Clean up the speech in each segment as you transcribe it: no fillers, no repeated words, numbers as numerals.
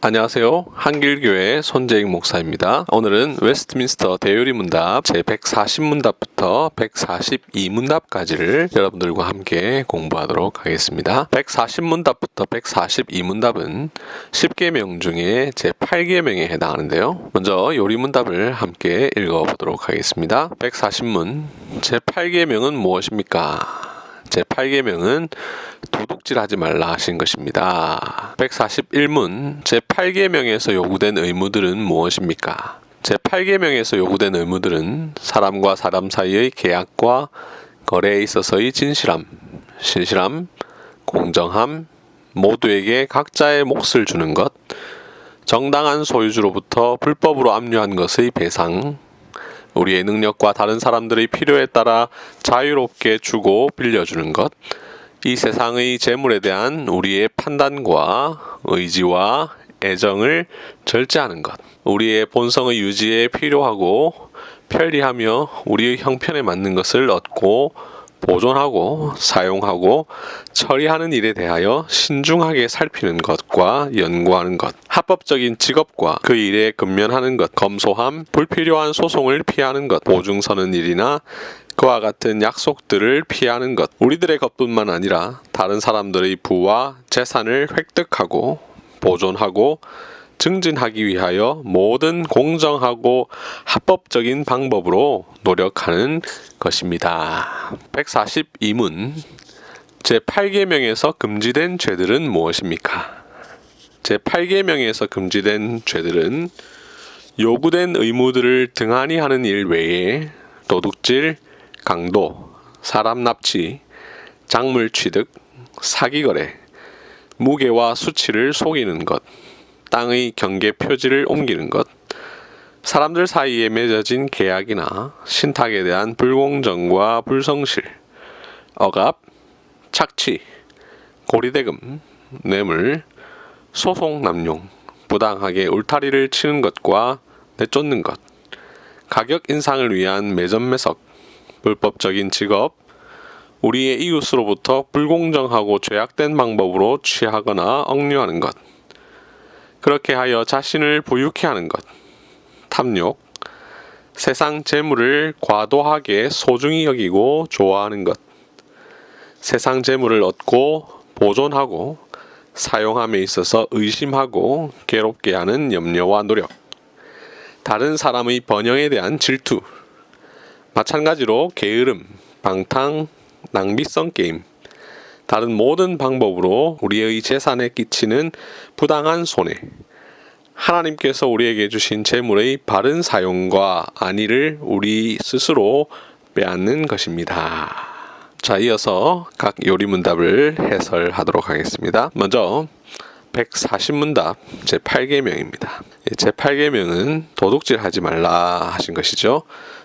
안녕하세요. 한길교회 손재익 목사입니다. 오늘은 웨스트민스터 대요리문답 제140문답부터 142문답까지를 여러분들과 함께 공부하도록 하겠습니다. 140문답부터 142문답은 10계명 중에 제8계명에 해당하는데요. 먼저 요리문답을 함께 읽어보도록 하겠습니다. 140문 제8계명은 무엇입니까? 제8계명은 도둑질하지 말라 하신 것입니다. 141문 제8계명에서 요구된 의무들은 무엇입니까? 제8계명에서 요구된 의무들은 사람과 사람 사이의 계약과 거래에 있어서의 진실함, 신실함, 공정함, 모두에게 각자의 몫을 주는 것, 정당한 소유주로부터 불법으로 압류한 것의 배상, 우리의 능력과 다른 사람들의 필요에 따라 자유롭게 주고 빌려주는 것, 이 세상의 재물에 대한 우리의 판단과 의지와 애정을 절제하는 것, 우리의 본성의 유지에 필요하고 편리하며 우리의 형편에 맞는 것을 얻고 보존하고 사용하고 처리하는 일에 대하여 신중하게 살피는 것과 연구하는 것, 합법적인 직업과 그 일에 근면하는 것, 검소함, 불필요한 소송을 피하는 것, 보증 서는 일이나 그와 같은 약속들을 피하는 것, 우리들의 것뿐만 아니라 다른 사람들의 부와 재산을 획득하고 보존하고 증진하기 위하여 모든 공정하고 합법적인 방법으로 노력하는 것입니다. 142문 제8계명에서 금지된 죄들은 무엇입니까? 제8계명에서 금지된 죄들은 요구된 의무들을 등한히 하는 일 외에 도둑질, 강도, 사람 납치, 작물 취득, 사기거래, 무게와 수치를 속이는 것, 땅의 경계 표지를 옮기는 것, 사람들 사이에 맺어진 계약이나 신탁에 대한 불공정과 불성실, 억압, 착취, 고리대금, 뇌물, 소송 남용, 부당하게 울타리를 치는 것과 내쫓는 것, 가격 인상을 위한 매점매석, 불법적인 직업, 우리의 이웃으로부터 불공정하고 죄악된 방법으로 취하거나 억류하는 것, 그렇게 하여 자신을 부유케 하는 것, 탐욕, 세상 재물을 과도하게 소중히 여기고 좋아하는 것, 세상 재물을 얻고 보존하고 사용함에 있어서 의심하고 괴롭게 하는 염려와 노력, 다른 사람의 번영에 대한 질투, 마찬가지로 게으름, 방탕, 낭비성 게임, 다른 모든 방법으로 우리의 재산에 끼치는 부당한 손해, 하나님께서 우리에게 주신 재물의 바른 사용과 안위를 우리 스스로 빼앗는 것입니다. 자, 이어서 각 요리문답을 해설하도록 하겠습니다. 먼저 140문답 제8계명입니다. 제8계명은 도둑질하지 말라 하신 것이죠.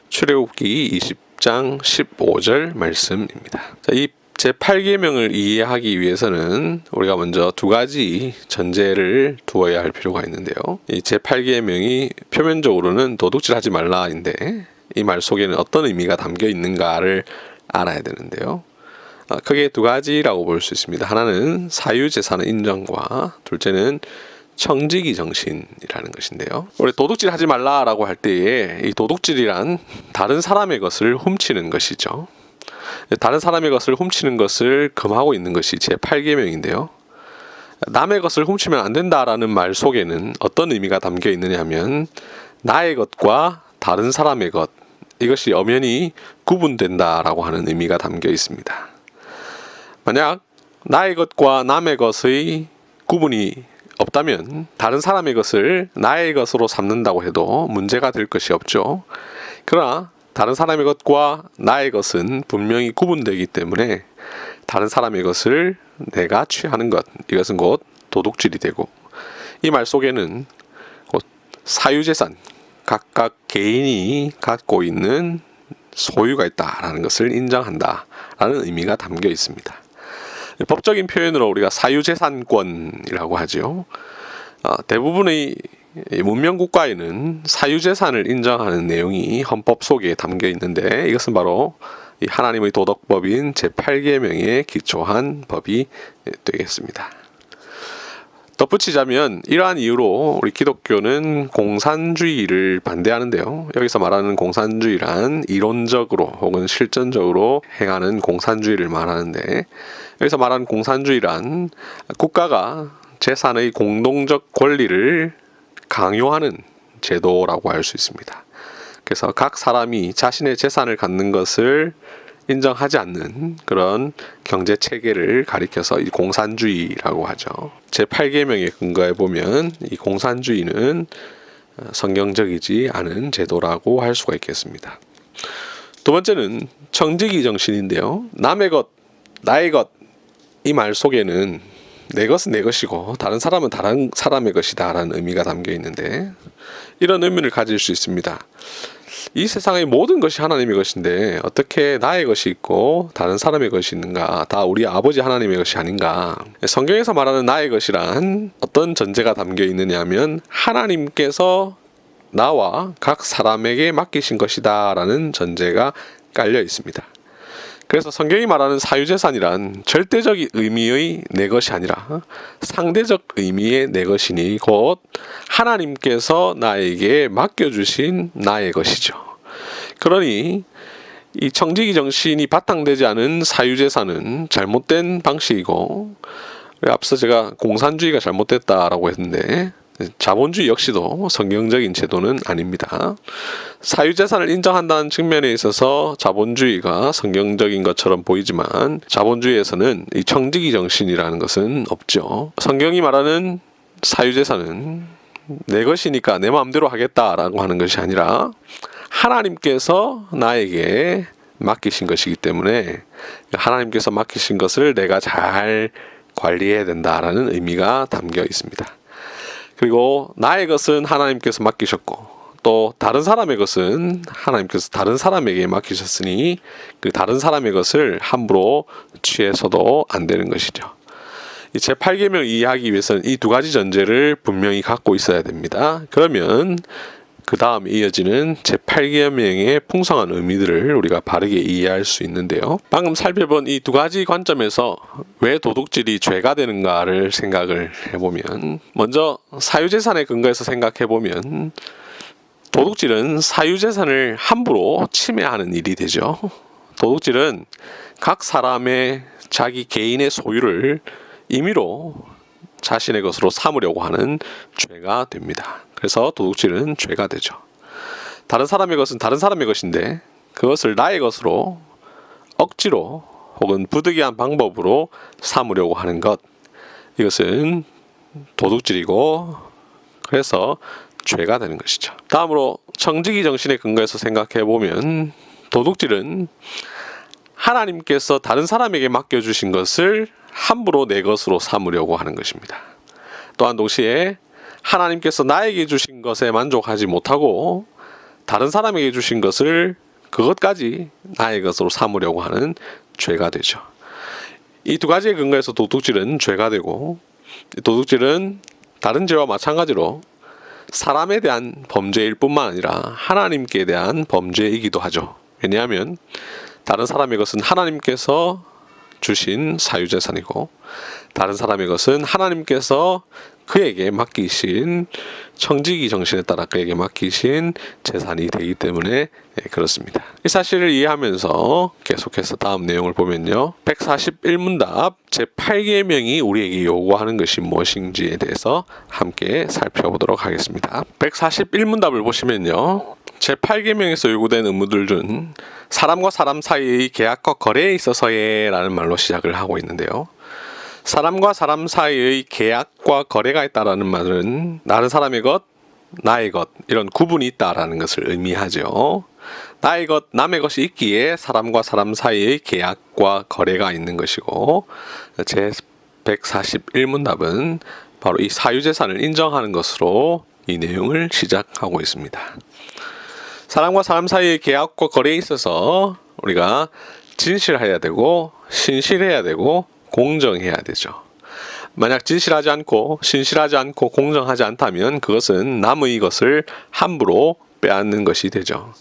출애굽기 20장 15절 말씀입니다. 자, 이 제8계명을 이해하기 위해서는 우리가 먼저 두 가지 전제를 두어야 할 필요가 있는데요. 이 제8계명이 표면적으로는 도둑질하지 말라인데 이 말 속에는 어떤 의미가 담겨 있는가를 알아야 되는데요. 크게 두 가지라고 볼 수 있습니다. 하나는 사유재산의 인정과 둘째는 청지기 정신이라는 것인데요. 우리 도둑질하지 말라라고 할 때에 이 도둑질이란 다른 사람의 것을 훔치는 것이죠. 다른 사람의 것을 훔치는 것을 금하고 있는 것이 제8계명인데요. 남의 것을 훔치면 안 된다라는 말 속에는 어떤 의미가 담겨 있느냐 하면 나의 것과 다른 사람의 것, 이것이 엄연히 구분된다라고 하는 의미가 담겨 있습니다. 만약 나의 것과 남의 것의 구분이 없다면 다른 사람의 것을 나의 것으로 삼는다고 해도 문제가 될 것이 없죠. 그러나 다른 사람의 것과 나의 것은 분명히 구분되기 때문에 다른 사람의 것을 내가 취하는 것, 이것은 곧 도둑질이 되고, 이 말 속에는 곧 사유재산, 각각 개인이 갖고 있는 소유가 있다라는 것을 인정한다라는 의미가 담겨 있습니다. 법적인 표현으로 우리가 사유재산권이라고 하죠. 대부분의 문명 국가에는 사유재산을 인정하는 내용이 헌법 속에 담겨 있는데 이것은 바로 이 하나님의 도덕법인 제8계명에 기초한 법이 되겠습니다. 덧붙이자면 이러한 이유로 우리 기독교는 공산주의를 반대하는데요. 여기서 말하는 공산주의란 이론적으로 혹은 실전적으로 행하는 공산주의를 말하는데, 여기서 말하는 공산주의란 국가가 재산의 공동적 권리를 강요하는 제도라고 할 수 있습니다. 그래서 각 사람이 자신의 재산을 갖는 것을 인정하지 않는 그런 경제 체계를 가리켜서 이 공산주의라고 하죠. 제8계명에 근거해 보면 이 공산주의는 성경적이지 않은 제도라고 할 수가 있겠습니다. 두 번째는 청지기 정신인데요. 남의 것, 나의 것, 이 말 속에는 내 것은 내 것이고 다른 사람은 다른 사람의 것이다 라는 의미가 담겨 있는데, 이런 의미를 가질 수 있습니다. 이 세상의 모든 것이 하나님의 것인데 어떻게 나의 것이 있고 다른 사람의 것이 있는가? 다 우리 아버지 하나님의 것이 아닌가? 성경에서 말하는 나의 것이란 어떤 전제가 담겨 있느냐 하면 하나님께서 나와 각 사람에게 맡기신 것이다 라는 전제가 깔려 있습니다. 그래서 성경이 말하는 사유재산이란 절대적 의미의 내 것이 아니라 상대적 의미의 내 것이니 곧 하나님께서 나에게 맡겨주신 나의 것이죠. 그러니 이 청지기 정신이 바탕되지 않은 사유재산은 잘못된 방식이고, 앞서 제가 공산주의가 잘못됐다라고 했는데 자본주의 역시도 성경적인 제도는 아닙니다. 사유재산을 인정한다는 측면에 있어서 자본주의가 성경적인 것처럼 보이지만 자본주의에서는 이 청지기 정신이라는 것은 없죠. 성경이 말하는 사유재산은 내 것이니까 내 마음대로 하겠다라고 하는 것이 아니라 하나님께서 나에게 맡기신 것이기 때문에 하나님께서 맡기신 것을 내가 잘 관리해야 된다라는 의미가 담겨 있습니다. 그리고 나의 것은 하나님께서 맡기셨고 또 다른 사람의 것은 하나님께서 다른 사람에게 맡기셨으니 그 다른 사람의 것을 함부로 취해서도 안 되는 것이죠. 이 제8계명을 이해하기 위해서는 이 두 가지 전제를 분명히 갖고 있어야 됩니다. 그러면 그 다음 이어지는 제8계명의 풍성한 의미들을 우리가 바르게 이해할 수 있는데요. 방금 살펴본 이 두 가지 관점에서 왜 도둑질이 죄가 되는가를 생각을 해보면, 먼저 사유재산에 근거해서 생각해보면 도둑질은 사유재산을 함부로 침해하는 일이 되죠. 도둑질은 각 사람의 자기 개인의 소유를 임의로 자신의 것으로 삼으려고 하는 죄가 됩니다. 그래서 도둑질은 죄가 되죠. 다른 사람의 것은 다른 사람의 것인데 그것을 나의 것으로 억지로 혹은 부득이한 방법으로 삼으려고 하는 것, 이것은 도둑질이고 그래서 죄가 되는 것이죠. 다음으로 청지기 정신에 근거해서 생각해보면 도둑질은 하나님께서 다른 사람에게 맡겨주신 것을 함부로 내 것으로 삼으려고 하는 것입니다. 또한 동시에 하나님께서 나에게 주신 것에 만족하지 못하고 다른 사람에게 주신 것을 그것까지 나의 것으로 삼으려고 하는 죄가 되죠. 이 두 가지의 근거에서 도둑질은 죄가 되고, 도둑질은 다른 죄와 마찬가지로 사람에 대한 범죄일 뿐만 아니라 하나님께 대한 범죄이기도 하죠. 왜냐하면 다른 사람의 것은 하나님께서 주신 사유재산이고 다른 사람의 것은 하나님께서 그에게 맡기신 청지기 정신에 따라 그에게 맡기신 재산이 되기 때문에 그렇습니다. 이 사실을 이해하면서 계속해서 다음 내용을 보면요. 141문답 제8계명이 우리에게 요구하는 것이 무엇인지에 대해서 함께 살펴보도록 하겠습니다. 141문답을 보시면요. 제8계명에서 요구된 의무들 중 사람과 사람 사이의 계약과 거래에 있어서의 라는 말로 시작을 하고 있는데요. 사람과 사람 사이의 계약과 거래가 있다라는 말은 다른 사람의 것, 나의 것 이런 구분이 있다라는 것을 의미하죠. 나의 것, 남의 것이 있기에 사람과 사람 사이의 계약과 거래가 있는 것이고, 제 141문답은 바로 이 사유재산을 인정하는 것으로 이 내용을 시작하고 있습니다. 사람과 사람 사이의 계약과 거래에 있어서 우리가 진실해야 되고 신실해야 되고 공정해야 되죠. 만약 진실하지 않고 신실하지 않고 공정하지 않다면 그것은 남의 것을 함부로 빼앗는 것이 되죠.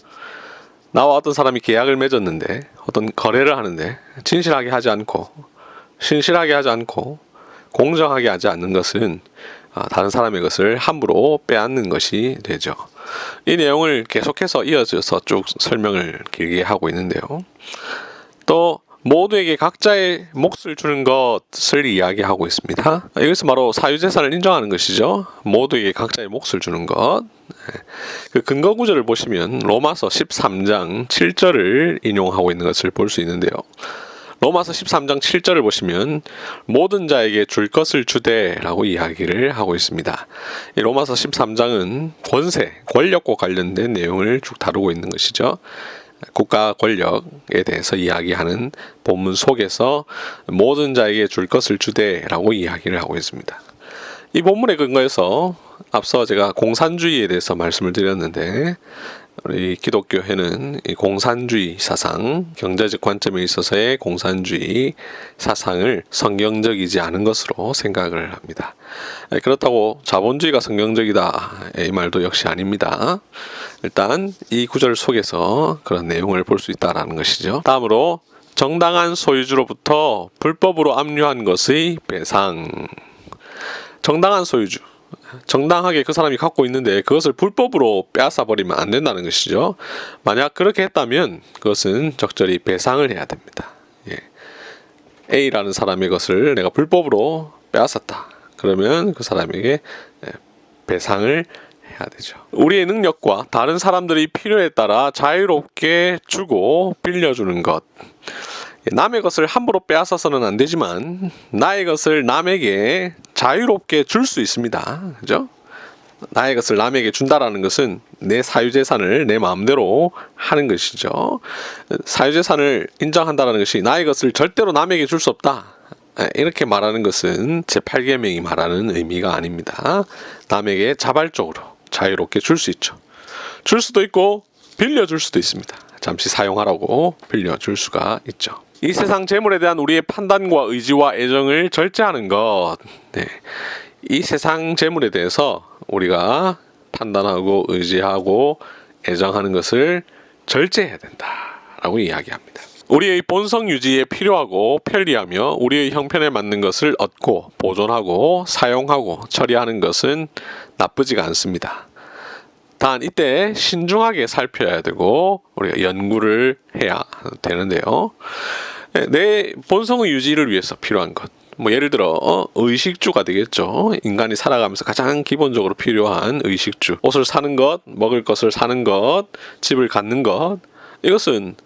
나와 어떤 사람이 계약을 맺었는데 어떤 거래를 하는데 진실하게 하지 않고 신실하게 하지 않고 공정하게 하지 않는 것은 다른 사람의 것을 함부로 빼앗는 것이 되죠. 이 내용을 계속해서 이어져서 쭉 설명을 길게 하고 있는데요. 또 모두에게 각자의 몫을 주는 것을 이야기하고 있습니다. 여기서 바로 사유재산을 인정하는 것이죠. 모두에게 각자의 몫을 주는 것. 그 근거 구절을 보시면 로마서 13장 7절을 인용하고 있는 것을 볼 수 있는데요. 로마서 13장 7절을 보시면 모든 자에게 줄 것을 주되라고 이야기를 하고 있습니다. 이 로마서 13장은 권세, 권력과 관련된 내용을 쭉 다루고 있는 것이죠. 국가 권력에 대해서 이야기하는 본문 속에서 모든 자에게 줄 것을 주되라고 이야기를 하고 있습니다. 이 본문의 근거에서 앞서 제가 공산주의에 대해서 말씀을 드렸는데 우리 기독교회는 이 공산주의 사상, 경제적 관점에 있어서의 공산주의 사상을 성경적이지 않은 것으로 생각을 합니다. 그렇다고 자본주의가 성경적이다 이 말도 역시 아닙니다. 일단 이 구절 속에서 그런 내용을 볼 수 있다는 것이죠. 다음으로 정당한 소유주로부터 불법으로 압류한 것의 배상. 정당한 소유주, 정당하게 그 사람이 갖고 있는데 그것을 불법으로 빼앗아 버리면 안 된다는 것이죠. 만약 그렇게 했다면 그것은 적절히 배상을 해야 됩니다. A라는 사람의 것을 내가 불법으로 빼앗았다. 그러면 그 사람에게 배상을 해야 되죠. 우리의 능력과 다른 사람들의 필요에 따라 자유롭게 주고 빌려주는 것. 남의 것을 함부로 빼앗아서는 안 되지만 나의 것을 남에게 자유롭게 줄 수 있습니다. 그죠? 나의 것을 남에게 준다라는 것은 내 사유재산을 내 마음대로 하는 것이죠. 사유재산을 인정한다는 것이 나의 것을 절대로 남에게 줄 수 없다. 이렇게 말하는 것은 제8계명이 말하는 의미가 아닙니다. 남에게 자발적으로 자유롭게 줄 수 있죠. 줄 수도 있고 빌려줄 수도 있습니다. 잠시 사용하라고 빌려줄 수가 있죠. 이 세상 재물에 대한 우리의 판단과 의지와 애정을 절제하는 것. 이 세상 재물에 대해서 우리가 판단하고 의지하고 애정하는 것을 절제해야 된다라고 이야기합니다. 우리의 본성 유지에 필요하고 편리하며 우리의 형편에 맞는 것을 얻고 보존하고 사용하고 처리하는 것은 나쁘지가 않습니다. 단 이때 신중하게 살펴야 되고 우리가 연구를 해야 되는데요. 내 본성의 유지를 위해서 필요한 것. 예를 들어 의식주가 되겠죠. 인간이 살아가면서 가장 기본적으로 필요한 의식주. 옷을 사는 것, 먹을 것을 사는 것, 집을 갖는 것. 이것은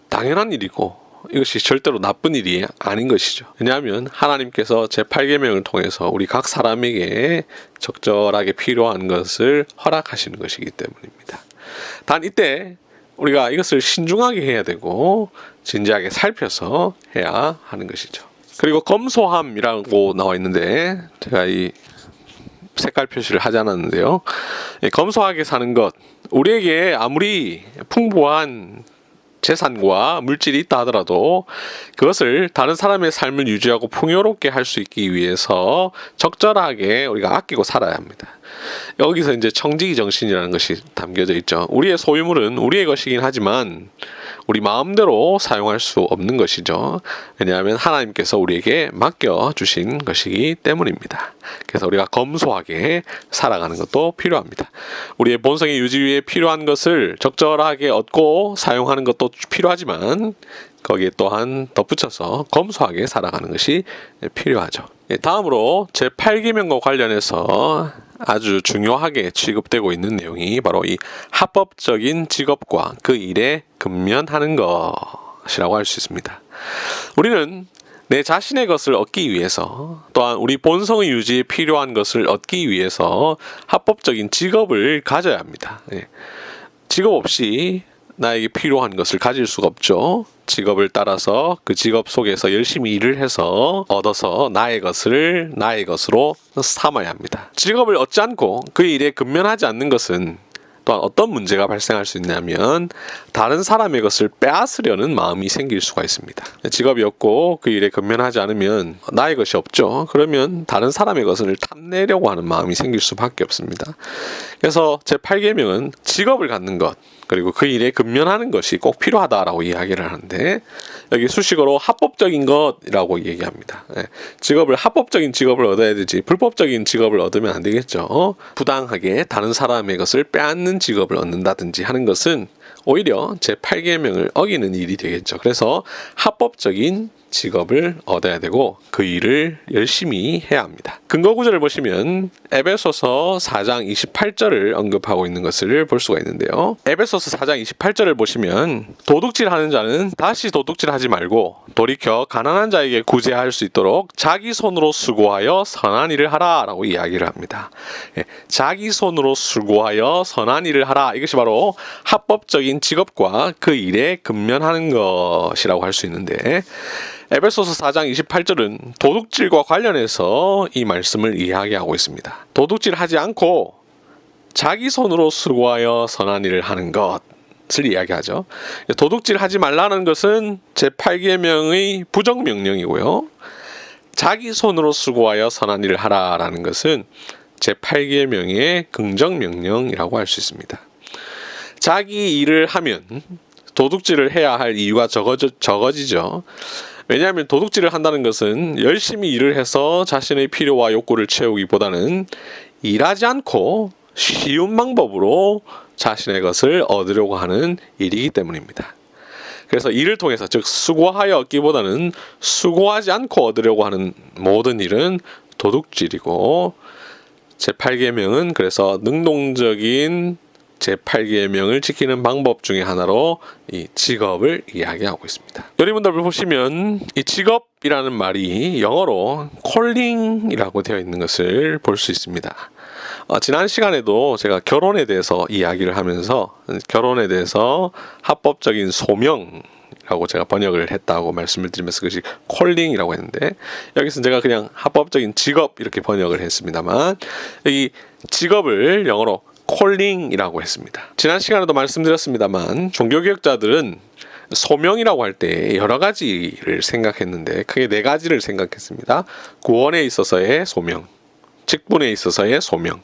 당연한 일이고 이것이 절대로 나쁜 일이 아닌 것이죠. 왜냐하면 하나님께서 제8계명을 통해서 우리 각 사람에게 적절하게 필요한 것을 허락하시는 것이기 때문입니다. 단 이때 우리가 이것을 신중하게 해야 되고 진지하게 살펴서 해야 하는 것이죠. 그리고 검소함이라고 나와 있는데 제가 이 색깔 표시를 하지 않았는데요. 검소하게 사는 것, 우리에게 아무리 풍부한 재산과 물질이 있다 하더라도 그것을 다른 사람의 삶을 유지하고 풍요롭게 할 수 있기 위해서 적절하게 우리가 아끼고 살아야 합니다. 여기서 이제 청지기 정신이라는 것이 담겨져 있죠. 우리의 소유물은 우리의 것이긴 하지만 우리 마음대로 사용할 수 없는 것이죠. 왜냐하면 하나님께서 우리에게 맡겨주신 것이기 때문입니다. 그래서 우리가 검소하게 살아가는 것도 필요합니다. 우리의 본성의 유지 위에 필요한 것을 적절하게 얻고 사용하는 것도 필요하지만 거기에 또한 덧붙여서 검소하게 살아가는 것이 필요하죠. 다음으로 제8계명과 관련해서 아주 중요하게 취급되고 있는 내용이 바로 이 합법적인 직업과 그 일에 근면하는 것이라고 할 수 있습니다. 우리는 내 자신의 것을 얻기 위해서 또한 우리 본성의 유지에 필요한 것을 얻기 위해서 합법적인 직업을 가져야 합니다. 직업 없이 나에게 필요한 것을 가질 수가 없죠. 직업을 따라서 그 직업 속에서 열심히 일을 해서 얻어서 나의 것을 나의 것으로 삼아야 합니다. 직업을 얻지 않고 그 일에 근면하지 않는 것은 또한 어떤 문제가 발생할 수 있냐면 다른 사람의 것을 빼앗으려는 마음이 생길 수가 있습니다. 직업이 없고 그 일에 근면하지 않으면 나의 것이 없죠. 그러면 다른 사람의 것을 탐내려고 하는 마음이 생길 수밖에 없습니다. 그래서 제8계명은 직업을 갖는 것 그리고 그 일에 근면하는 것이 꼭 필요하다라고 이야기를 하는데 여기 수식어로 합법적인 것이라고 얘기합니다. 합법적인 직업을 얻어야 되지 불법적인 직업을 얻으면 안 되겠죠. 부당하게 다른 사람의 것을 빼앗는 직업을 얻는다든지 하는 것은 오히려 제8계명을 어기는 일이 되겠죠. 그래서 합법적인 직업을 얻어야 되고 그 일을 열심히 해야 합니다. 근거 구절을 보시면 에베소서 4장 28절을 언급하고 있는 것을 볼 수가 있는데요. 에베소서 4장 28절을 보시면 도둑질하는 자는 다시 도둑질하지 말고 돌이켜 가난한 자에게 구제할 수 있도록 자기 손으로 수고하여 선한 일을 하라 라고 이야기를 합니다. 자기 손으로 수고하여 선한 일을 하라, 이것이 바로 합법적인 직업과 그 일에 근면하는 것이라고 할 수 있는데 에베소서 4장 28절은 도둑질과 관련해서 이 말씀을 이야기하고 있습니다. 도둑질하지 않고 자기 손으로 수고하여 선한 일을 하는 것을 이야기하죠. 도둑질하지 말라는 것은 제8계명의 부정명령이고요. 자기 손으로 수고하여 선한 일을 하라라는 것은 제8계명의 긍정명령이라고 할 수 있습니다. 자기 일을 하면 도둑질을 해야 할 이유가 적어지죠. 왜냐하면 도둑질을 한다는 것은 열심히 일을 해서 자신의 필요와 욕구를 채우기보다는 일하지 않고 쉬운 방법으로 자신의 것을 얻으려고 하는 일이기 때문입니다. 그래서 일을 통해서, 즉 수고하여 얻기보다는 수고하지 않고 얻으려고 하는 모든 일은 도둑질이고, 제8계명은 그래서 능동적인 제8계명을 지키는 방법 중에 하나로 이 직업을 이야기하고 있습니다. 여러분들 보시면 이 직업이라는 말이 영어로 calling이라고 되어 있는 것을 볼 수 있습니다. 지난 시간에도 제가 결혼에 대해서 이야기를 하면서 결혼에 대해서 합법적인 소명이라고 제가 번역을 했다고 말씀을 드리면서 그것이 calling이라고 했는데, 여기서 제가 그냥 합법적인 직업 이렇게 번역을 했습니다만, 이 직업을 영어로 calling이라고 했습니다. 지난 시간에도 말씀드렸습니다만 종교개혁자들은 소명이라고 할 때 여러 가지를 생각했는데 크게 네 가지를 생각했습니다. 구원에 있어서의 소명, 직분에 있어서의 소명,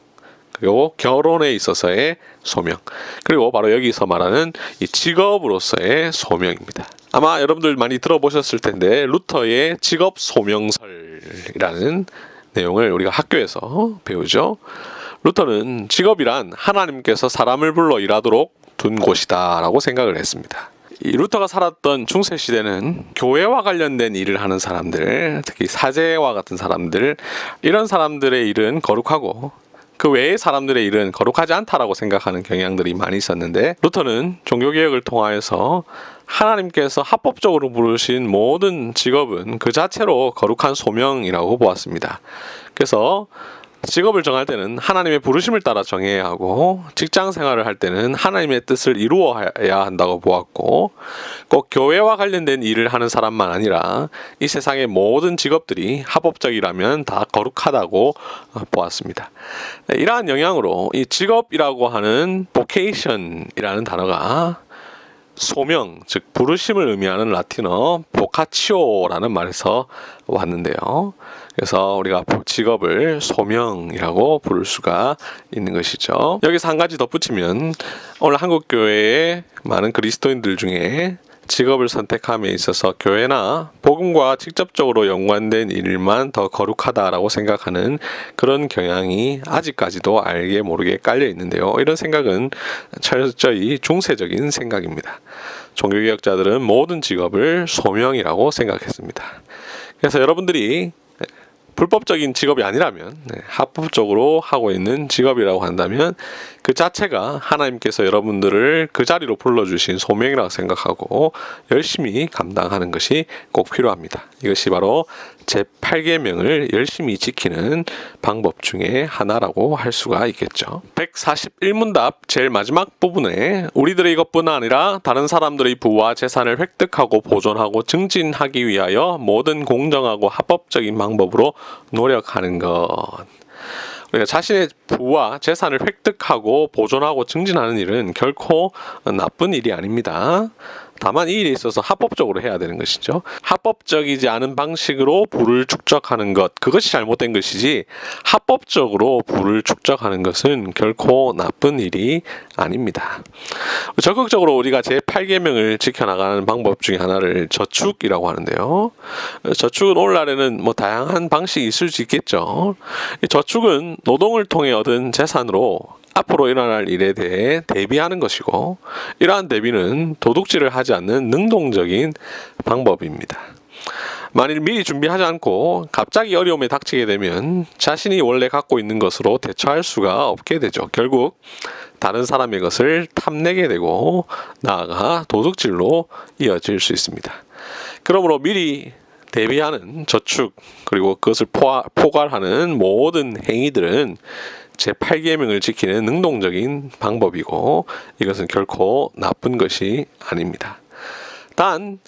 그리고 결혼에 있어서의 소명, 그리고 바로 여기서 말하는 이 직업으로서의 소명입니다. 아마 여러분들 많이 들어보셨을 텐데 루터의 직업 소명설이라는 내용을 우리가 학교에서 배우죠. 루터는 직업이란 하나님께서 사람을 불러 일하도록 둔 곳이다 라고 생각을 했습니다. 이 루터가 살았던 중세 시대는 교회와 관련된 일을 하는 사람들, 특히 사제와 같은 사람들, 이런 사람들의 일은 거룩하고 그 외의 사람들의 일은 거룩하지 않다라고 생각하는 경향들이 많이 있었는데, 루터는 종교개혁을 통하여서 하나님께서 합법적으로 부르신 모든 직업은 그 자체로 거룩한 소명이라고 보았습니다. 그래서 직업을 정할 때는 하나님의 부르심을 따라 정해야 하고, 직장 생활을 할 때는 하나님의 뜻을 이루어야 한다고 보았고, 꼭 교회와 관련된 일을 하는 사람만 아니라 이 세상의 모든 직업들이 합법적이라면 다 거룩하다고 보았습니다. 이러한 영향으로 이 직업이라고 하는 vocation이라는 단어가 소명, 즉 부르심을 의미하는 라틴어 보카치오라는 말에서 왔는데요. 그래서 우리가 직업을 소명이라고 부를 수가 있는 것이죠. 여기서 한 가지 덧붙이면, 오늘 한국교회의 많은 그리스도인들 중에 직업을 선택함에 있어서 교회나 복음과 직접적으로 연관된 일만 더 거룩하다라고 생각하는 그런 경향이 아직까지도 알게 모르게 깔려 있는데요. 이런 생각은 철저히 중세적인 생각입니다. 종교개혁자들은 모든 직업을 소명이라고 생각했습니다. 그래서 여러분들이 불법적인 직업이 아니라면, 합법적으로 하고 있는 직업이라고 한다면 그 자체가 하나님께서 여러분들을 그 자리로 불러주신 소명이라고 생각하고 열심히 감당하는 것이 꼭 필요합니다. 이것이 바로 제8계명을 열심히 지키는 방법 중에 하나라고 할 수가 있겠죠. 141문답 제일 마지막 부분에 우리들의 이것뿐 아니라 다른 사람들의 부와 재산을 획득하고 보존하고 증진하기 위하여 모든 공정하고 합법적인 방법으로 노력하는 것. 우리가 자신의 부와 재산을 획득하고 보존하고 증진하는 일은 결코 나쁜 일이 아닙니다. 다만 이 일에 있어서 합법적으로 해야 되는 것이죠. 합법적이지 않은 방식으로 부를 축적하는 것, 그것이 잘못된 것이지 합법적으로 부를 축적하는 것은 결코 나쁜 일이 아닙니다. 적극적으로 우리가 제8계명을 지켜나가는 방법 중에 하나를 저축이라고 하는데요. 저축은 오늘날에는 뭐 다양한 방식이 있을 수 있겠죠. 저축은 노동을 통해 얻은 재산으로 앞으로 일어날 일에 대해 대비하는 것이고, 이러한 대비는 도둑질을 하지 않는 능동적인 방법입니다. 만일 미리 준비하지 않고 갑자기 어려움에 닥치게 되면 자신이 원래 갖고 있는 것으로 대처할 수가 없게 되죠. 결국 다른 사람의 것을 탐내게 되고 나아가 도둑질로 이어질 수 있습니다. 그러므로 미리 대비하는 저축, 그리고 그것을 포괄하는 모든 행위들은 제8계명을 지키는 능동적인 방법이고, 이것은 결코 나쁜 것이 아닙니다. 단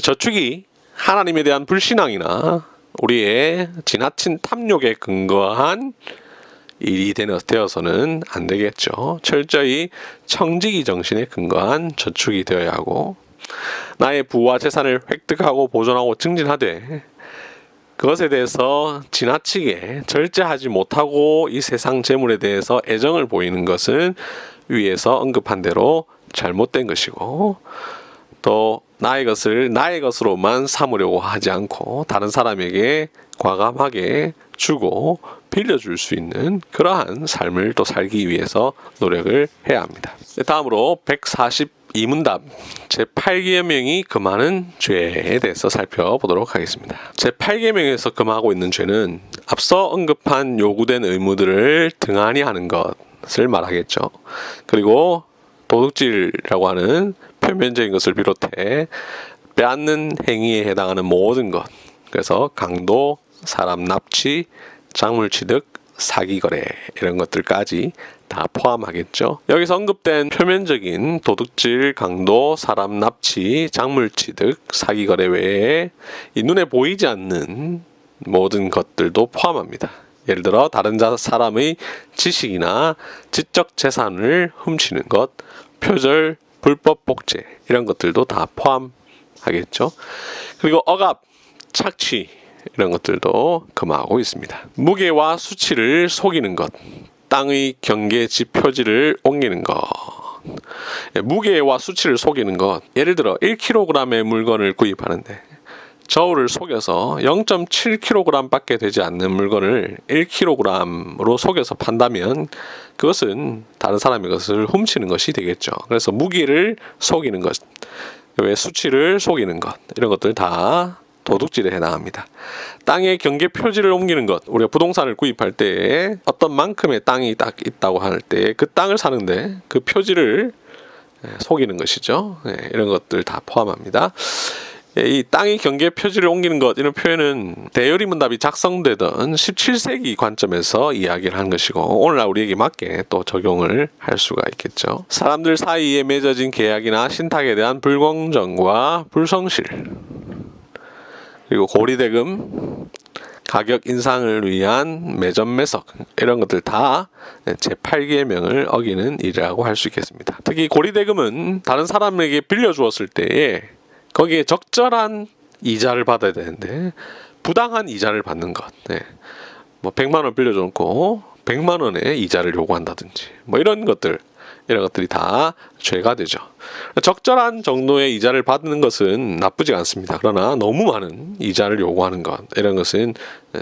저축이 하나님에 대한 불신앙이나 우리의 지나친 탐욕에 근거한 일이 되어서는 안 되겠죠. 철저히 청지기 정신에 근거한 저축이 되어야 하고, 나의 부와 재산을 획득하고 보존하고 증진하되 그것에 대해서 지나치게 절제하지 못하고 이 세상 재물에 대해서 애정을 보이는 것은 위에서 언급한 대로 잘못된 것이고, 또 나의 것을 나의 것으로만 삼으려고 하지 않고 다른 사람에게 과감하게 주고 빌려줄 수 있는 그러한 삶을 또 살기 위해서 노력을 해야 합니다. 다음으로 142문답 제8계명이 금하는 죄에 대해서 살펴보도록 하겠습니다. 제8계명에서 금하고 있는 죄는 앞서 언급한 요구된 의무들을 등한히 하는 것을 말하겠죠. 그리고 도둑질이라고 하는 표면적인 것을 비롯해 빼앗는 행위에 해당하는 모든 것, 그래서 강도, 사람 납치, 작물 취득, 사기 거래 이런 것들까지 다 포함하겠죠. 여기서 언급된 표면적인 도둑질, 강도, 사람 납치, 작물 취득, 사기 거래 외에 이 눈에 보이지 않는 모든 것들도 포함합니다. 예를 들어 다른 사람의 지식이나 지적 재산을 훔치는 것, 표절, 불법 복제 이런 것들도 다 포함하겠죠. 그리고 억압, 착취 이런 것들도 금하고 있습니다. 무게와 수치를 속이는 것, 땅의 경계 지표지를 옮기는 것, 무게와 수치를 속이는 것, 예를 들어 1kg의 물건을 구입하는데 저울을 속여서 0.7kg 밖에 되지 않는 물건을 1kg으로 속여서 판다면 그것은 다른 사람의 것을 훔치는 것이 되겠죠. 그래서 무게를 속이는 것, 왜 수치를 속이는 것, 이런 것들 다 도둑질에 해당합니다. 땅의 경계 표지를 옮기는 것, 우리가 부동산을 구입할 때 어떤 만큼의 땅이 딱 있다고 할 때 그 땅을 사는데 그 표지를 속이는 것이죠. 이런 것들 다 포함합니다. 이 땅의 경계 표지를 옮기는 것, 이런 표현은 대여리 문답이 작성되던 17세기 관점에서 이야기를 한 것이고, 오늘날 우리에게 맞게 또 적용을 할 수가 있겠죠. 사람들 사이에 맺어진 계약이나 신탁에 대한 불공정과 불성실, 그리고 고리대금, 가격 인상을 위한 매점매석, 이런 것들 다 제8계명을 어기는 일이라고 할 수 있겠습니다. 특히 고리대금은 다른 사람에게 빌려주었을 때에 거기에 적절한 이자를 받아야 되는데 부당한 이자를 받는 것, 뭐 100만 원 빌려줬고 100만 원의 이자를 요구한다든지 뭐 이런 것들이 다 죄가 되죠. 적절한 정도의 이자를 받는 것은 나쁘지 않습니다. 그러나 너무 많은 이자를 요구하는 것, 이런 것은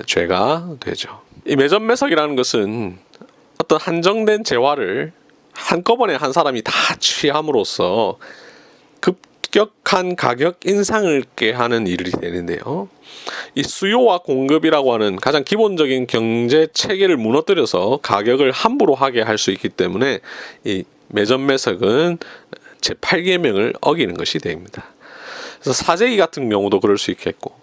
죄가 되죠. 이 매점매석이라는 것은 어떤 한정된 재화를 한꺼번에 한 사람이 다 취함으로써 급격한 가격 인상을 깨하는 일이 되는데요. 이 수요와 공급이라고 하는 가장 기본적인 경제 체계를 무너뜨려서 가격을 함부로 하게 할 수 있기 때문에 이 매점매석은 제8계명을 어기는 것이 됩니다. 그래서 사재기 같은 경우도 그럴 수 있겠고,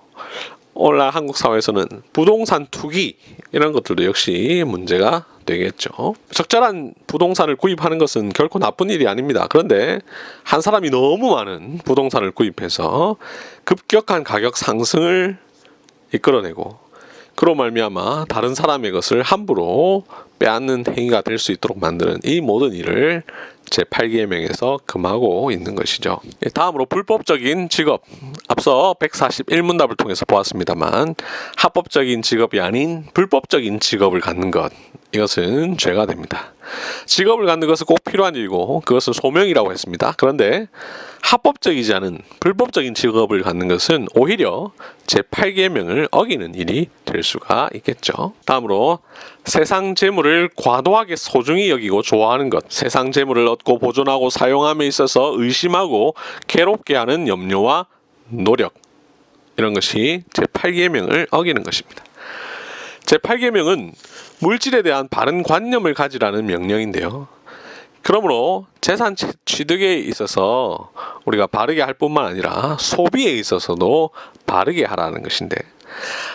오늘날 한국 사회에서는 부동산 투기 이런 것들도 역시 문제가 되겠죠. 적절한 부동산을 구입하는 것은 결코 나쁜 일이 아닙니다. 그런데 한 사람이 너무 많은 부동산을 구입해서 급격한 가격 상승을 이끌어내고 그로 말미암아 다른 사람의 것을 함부로 빼앗는 행위가 될 수 있도록 만드는 이 모든 일을 제8계명에서 금하고 있는 것이죠. 다음으로 불법적인 직업. 앞서 141문답을 통해서 보았습니다만 합법적인 직업이 아닌 불법적인 직업을 갖는 것, 이것은 죄가 됩니다. 직업을 갖는 것은 꼭 필요한 일이고 그것은 소명이라고 했습니다. 그런데 합법적이지 않은 불법적인 직업을 갖는 것은 오히려 제8계명을 어기는 일이 될 수가 있겠죠. 다음으로 세상 재물을 과도하게 소중히 여기고 좋아하는 것. 세상 재물을 얻고 보존하고 사용함에 있어서 의심하고 괴롭게 하는 염려와 노력, 이런 것이 제8계명을 어기는 것입니다. 제8계명은 물질에 대한 바른 관념을 가지라는 명령인데요. 그러므로 재산 취득에 있어서 우리가 바르게 할 뿐만 아니라 소비에 있어서도 바르게 하라는 것인데,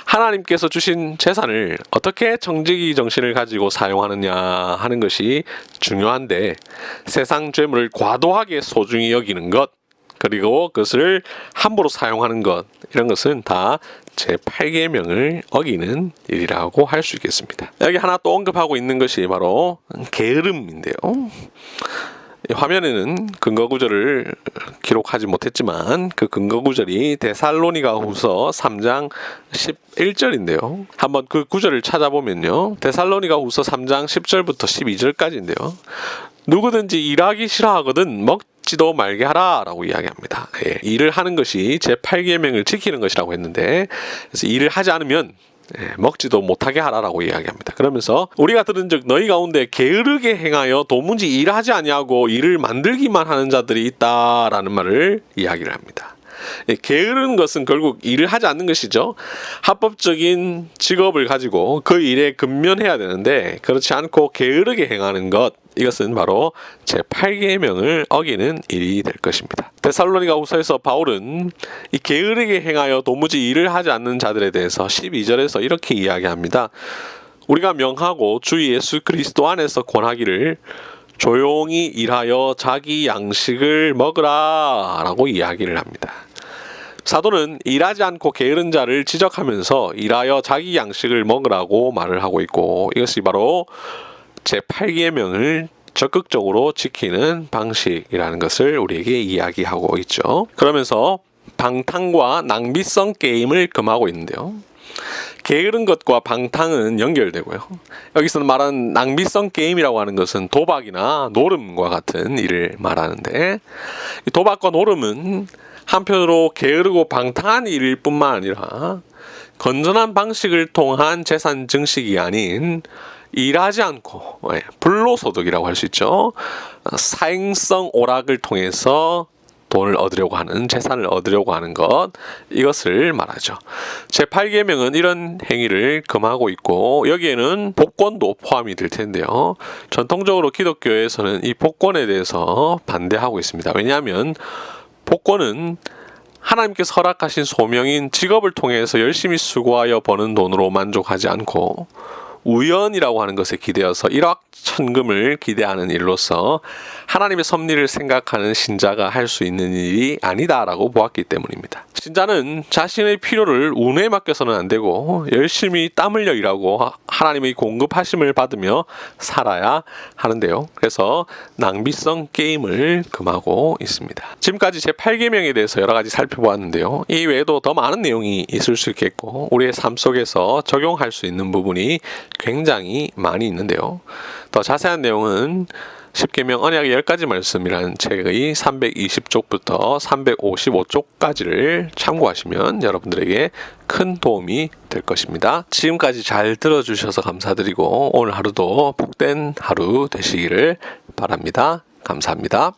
하나님께서 주신 재산을 어떻게 정직이 정신을 가지고 사용하느냐 하는 것이 중요한데, 세상 재물을 과도하게 소중히 여기는 것, 그리고 그것을 함부로 사용하는 것, 이런 것은 다 제8계명을 어기는 일이라고 할 수 있겠습니다. 여기 하나 또 언급하고 있는 것이 바로 게으름인데요. 화면에는 근거구절을 기록하지 못했지만 그 근거구절이 데살로니가후서 3장 11절인데요. 한번 그 구절을 찾아보면요, 데살로니가후서 3장 10절부터 12절까지인데요. 누구든지 일하기 싫어하거든 먹지도 말게 하라 라고 이야기합니다. 일을 하는 것이 제8계명을 지키는 것이라고 했는데, 그래서 일을 하지 않으면 먹지도 못하게 하라라고 이야기합니다. 그러면서 우리가 들은즉 너희 가운데 게으르게 행하여 도무지 일하지 아니하고 일을 만들기만 하는 자들이 있다라는 말을 이야기를 합니다. 게으른 것은 결국 일을 하지 않는 것이죠. 합법적인 직업을 가지고 그 일에 근면해야 되는데 그렇지 않고 게으르게 행하는 것, 이것은 바로 제8계명을 어기는 일이 될 것입니다. 데살로니가후서에서 바울은 이 게으르게 행하여 도무지 일을 하지 않는 자들에 대해서 12절에서 이렇게 이야기합니다. 우리가 명하고 주 예수 그리스도 안에서 권하기를 조용히 일하여 자기 양식을 먹으라 라고 이야기를 합니다. 사도는 일하지 않고 게으른 자를 지적하면서 일하여 자기 양식을 먹으라고 말을 하고 있고, 이것이 바로 제8계명을 적극적으로 지키는 방식이라는 것을 우리에게 이야기하고 있죠. 그러면서 방탕과 낭비성 게임을 금하고 있는데요. 게으른 것과 방탕은 연결되고요. 여기서 말하는 낭비성 게임이라고 하는 것은 도박이나 노름과 같은 일을 말하는데, 이 도박과 노름은 한편으로 게으르고 방탕한 일일 뿐만 아니라 건전한 방식을 통한 재산 증식이 아닌 일하지 않고 불로소득이라고 할 수 있죠. 사행성 오락을 통해서 돈을 얻으려고 하는, 재산을 얻으려고 하는 것, 이것을 말하죠. 제8계명은 이런 행위를 금하고 있고 여기에는 복권도 포함이 될 텐데요. 전통적으로 기독교에서는 이 복권에 대해서 반대하고 있습니다. 왜냐하면 복권은 하나님께서 허락하신 소명인 직업을 통해서 열심히 수고하여 버는 돈으로 만족하지 않고 우연이라고 하는 것에 기대어서 일확천금을 기대하는 일로서 하나님의 섭리를 생각하는 신자가 할 수 있는 일이 아니다라고 보았기 때문입니다. 신자는 자신의 필요를 운에 맡겨서는 안 되고 열심히 땀 흘려 일하고 하나님의 공급하심을 받으며 살아야 하는데요. 그래서 낭비성 게임을 금하고 있습니다. 지금까지 제8계명에 대해서 여러 가지 살펴보았는데요. 이 외에도 더 많은 내용이 있을 수 있겠고 우리의 삶 속에서 적용할 수 있는 부분이 굉장히 많이 있는데요. 더 자세한 내용은 10계명 언약의 10가지 말씀이라는 책의 320쪽부터 355쪽까지를 참고하시면 여러분들에게 큰 도움이 될 것입니다. 지금까지 잘 들어주셔서 감사드리고 오늘 하루도 복된 하루 되시기를 바랍니다. 감사합니다.